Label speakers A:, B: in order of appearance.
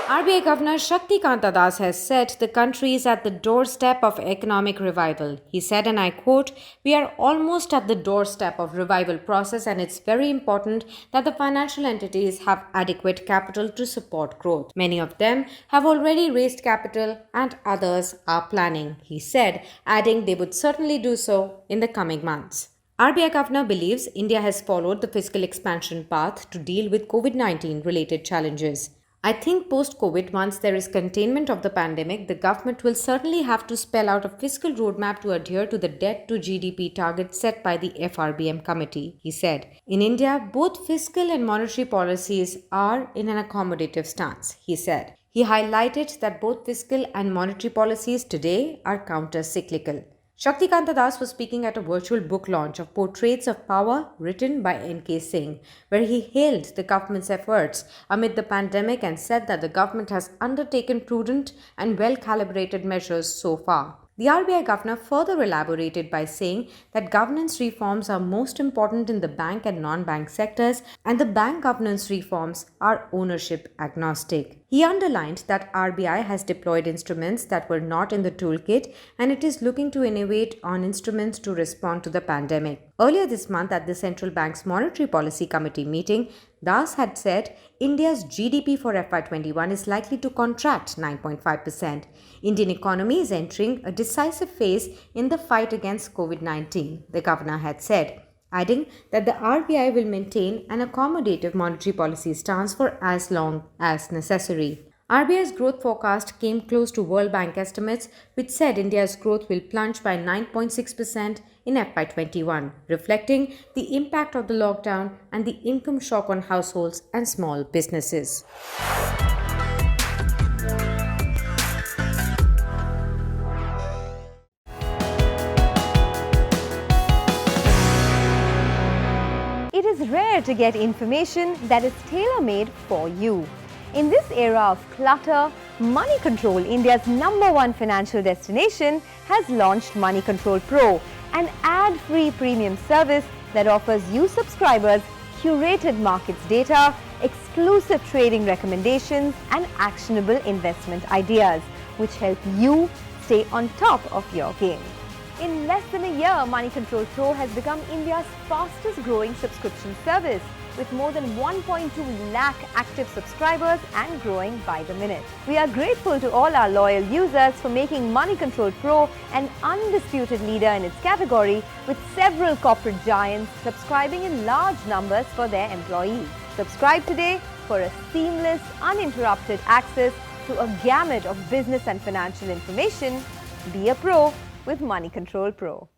A: RBI Governor Shaktikanta has said the country is at the doorstep of economic revival. He said, and I quote, "We are almost at the doorstep of revival process and it's very important that the financial entities have adequate capital to support growth. Many of them have already raised capital and others are planning," he said, adding they would certainly do so in the coming months. RBI Governor believes India has followed the fiscal expansion path to deal with COVID-19 related challenges. "I think post-COVID, once there is containment of the pandemic, the government will certainly have to spell out a fiscal roadmap to adhere to the debt to GDP target set by the FRBM committee," he said. "In India, both fiscal and monetary policies are in an accommodative stance," he said. He highlighted that both fiscal and monetary policies today are counter-cyclical. Shaktikanta was speaking at a virtual book launch of Portraits of Power written by N.K. Singh, where he hailed the government's efforts amid the pandemic and said that the government has undertaken prudent and well-calibrated measures so far. The RBI governor further elaborated by saying that governance reforms are most important in the bank and non-bank sectors, and the bank governance reforms are ownership agnostic. He underlined that RBI has deployed instruments that were not in the toolkit and it is looking to innovate on instruments to respond to the pandemic. Earlier this month at the Central Bank's Monetary Policy Committee meeting, Das had said India's GDP for FY21 is likely to contract 9.5%. Indian economy is entering a decisive phase in the fight against COVID-19, the governor had said, adding that the RBI will maintain an accommodative monetary policy stance for as long as necessary. RBI's growth forecast came close to World Bank estimates, which said India's growth will plunge by 9.6% in FY21, reflecting the impact of the lockdown and the income shock on households and small businesses.
B: It is rare to get information that is tailor-made for you. In this era of clutter, Moneycontrol, India's #1 financial destination, has launched Moneycontrol Pro, an ad-free premium service that offers you subscribers curated markets data, exclusive trading recommendations, and actionable investment ideas, which help you stay on top of your game. In less than a year, Moneycontrol Pro has become India's fastest growing subscription service, with more than 1.2 lakh active subscribers and growing by the minute. We are grateful to all our loyal users for making Moneycontrol Pro an undisputed leader in its category, with several corporate giants subscribing in large numbers for their employees. Subscribe today for a seamless, uninterrupted access to a gamut of business and financial information. Be a pro with Moneycontrol Pro.